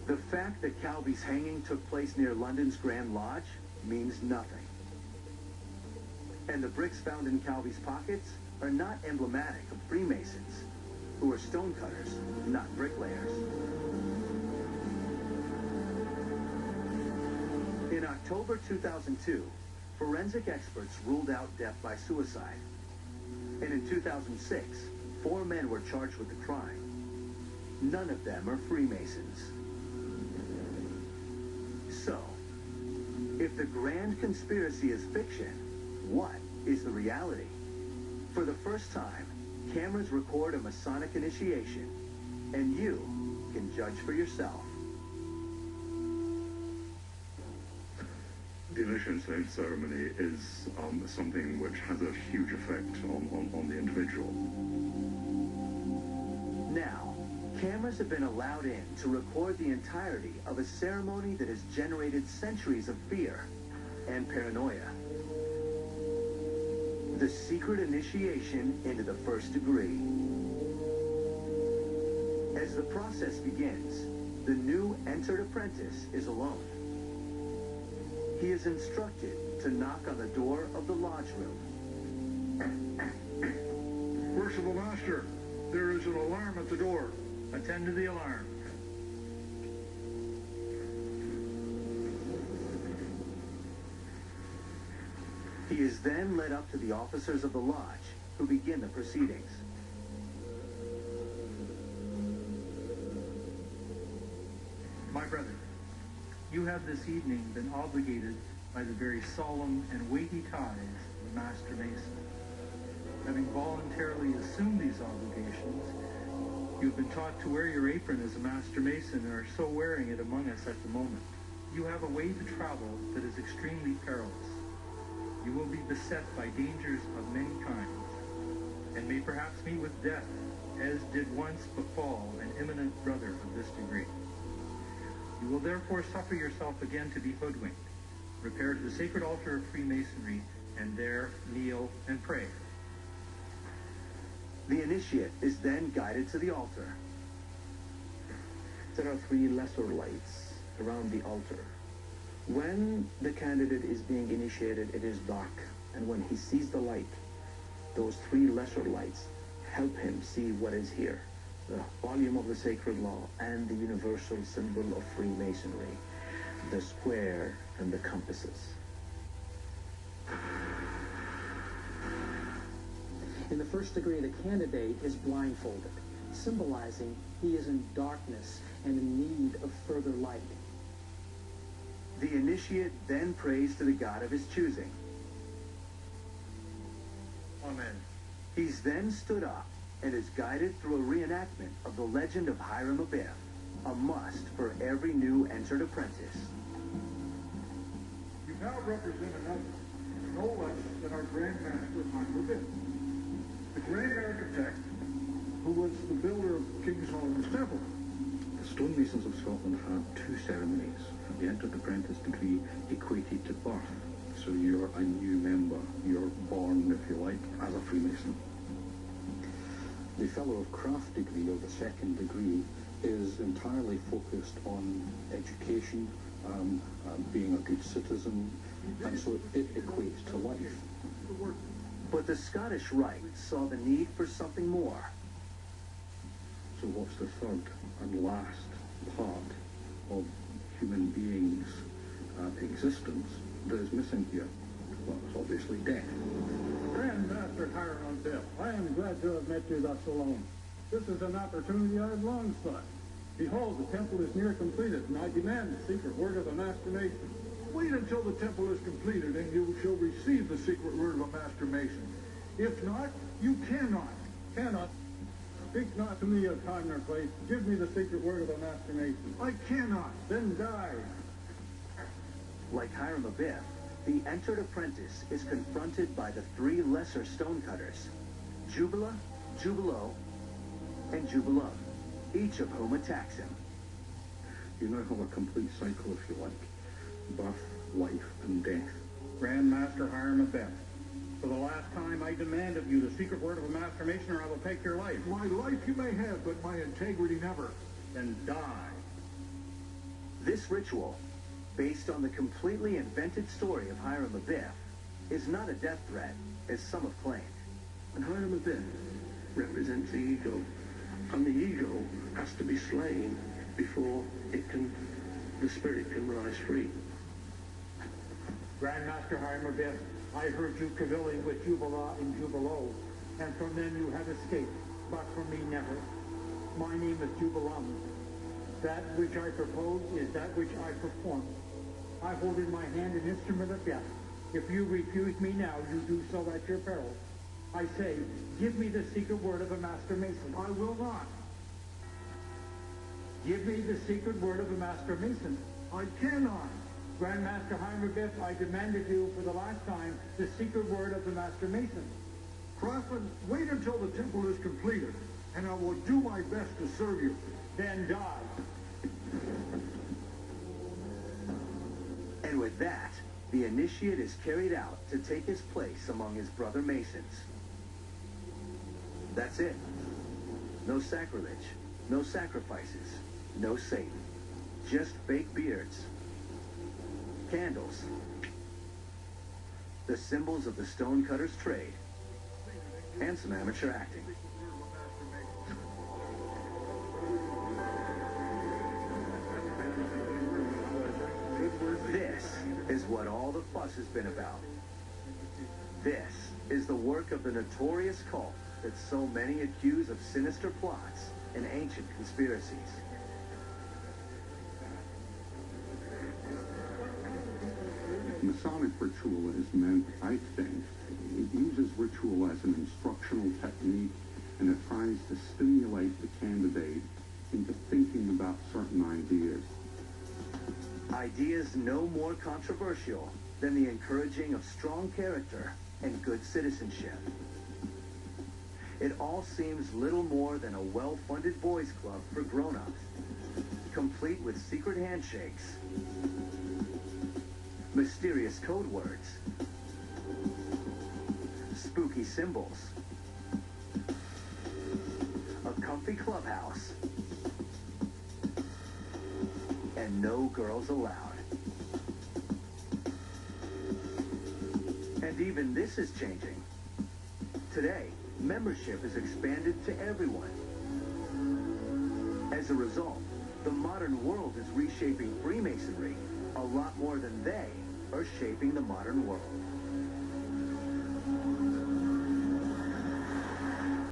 The fact that Calvi's hanging took place near London's Grand Lodge means nothing. And the bricks found in Calvi's pockets are not emblematic of Freemasons, who are stonecutters, not bricklayers. In October 2002, forensic experts ruled out death by suicide. And in 2006, 4 men were charged with the crime. None of them are Freemasons. So, if the grand conspiracy is fiction, what is the reality? For the first time, cameras record a Masonic initiation, and you can judge for yourself. The initiation ceremony is something which has a huge effect on the individual. Now, cameras have been allowed in to record the entirety of a ceremony that has generated centuries of fear and paranoia. The secret initiation into the first degree. As the process begins, the new entered apprentice is alone. He is instructed to knock on the door of the lodge room. Worshipful Master, there is an alarm at the door. Attend to the alarm. He is then led up to the officers of the lodge, who begin the proceedings. My brother, you have this evening been obligated by the very solemn and weighty ties of the Master Mason. Having voluntarily assumed these obligations, you've been taught to wear your apron as a Master Mason and are so wearing it among us at the moment. You have a way to travel that is extremely perilous. You will be beset by dangers of many kinds, and may perhaps meet with death, as did once befall an eminent brother of this degree. You will therefore suffer yourself again to be hoodwinked. Repair to the sacred altar of Freemasonry, and there kneel and pray. The initiate is then guided to the altar. There are 3 lesser lights around the altar. When the candidate is being initiated, it is dark, and when he sees the light, those 3 lesser lights help him see what is here. The volume of the sacred law and the universal symbol of Freemasonry, the square and the compasses. In the first degree, the candidate is blindfolded, symbolizing he is in darkness and in need of further light. The initiate then prays to the God of his choosing. Amen. He's then stood up and is guided through a reenactment of the legend of Hiram Abiff, a must for every new entered apprentice. You now represent another, no less than our Grand Master Hiram Abiff, the great architect who was the builder of King Solomon's Temple. The stonemasons of Scotland had 2 ceremonies. The entered apprentice degree equated to birth. So you're a new member. You're born, if you like, as a Freemason. The Fellow of Craft degree, or the 2nd degree, is entirely focused on education, being a good citizen, and so it equates to life. But the Scottish Rite saw the need for something more. So what's the 3rd and last part of human beings' existence that is missing here? Well, it's obviously death. Grand Master Hiram Abiff, I am glad to have met you thus alone. This is an opportunity I have long sought. Behold, the temple is near completed, and I demand the secret word of the Master Mason. Wait until the temple is completed, and you shall receive the secret word of a Master Mason. If not, you cannot. Speak not to me of time nor place. Give me the secret word of a Master Mason. I cannot. Then die. Like Hiram Abiff, the entered apprentice is confronted by the 3 lesser stonecutters, Jubila, Jubilo, and Jubilum, each of whom attacks him. You now have a complete cycle, if you like. Birth, life, and death. Grand Master Hiram Abiff, for the last time I demand of you the secret word of a Master Mason, or I will take your life. My life you may have, but my integrity never. Then die. This ritual, based on the completely invented story of Hiram Abiff, is not a death threat, as some have claimed. And Hiram Abiff represents the ego, and the ego has to be slain before the spirit can rise free. Grandmaster Hiram Abiff, I heard you cavilling with Jubala in Jubalo, and from them you have escaped, but from me never. My name is Jubalam. That which I propose is that which I perform. I hold in my hand an instrument of death. If you refuse me now, you do so at your peril. I say, give me the secret word of a Master Mason. I will not. Give me the secret word of a Master Mason. I cannot. Grandmaster Hiram Abiff, I demand of you for the last time the secret word of the Master Mason. Craftsman, wait until the temple is completed, and I will do my best to serve you. Then die. And with that, the initiate is carried out to take his place among his brother Masons. That's it. No sacrilege, no sacrifices, no Satan. Just fake beards, candles, the symbols of the stonecutter's trade, and some amateur acting. This is what all the fuss has been about. This is the work of the notorious cult that so many accuse of sinister plots and ancient conspiracies. Masonic ritual is meant, I think, it uses ritual as an instructional technique, and it tries to stimulate the candidate into thinking about certain ideas. Ideas no more controversial than the encouraging of strong character and good citizenship. It all seems little more than a well-funded boys' club for grown-ups, complete with secret handshakes, mysterious code words, spooky symbols, a comfy clubhouse, and no girls allowed. And even this is changing. Today, membership is expanded to everyone. As a result, the modern world is reshaping Freemasonry a lot more than they are shaping the modern world.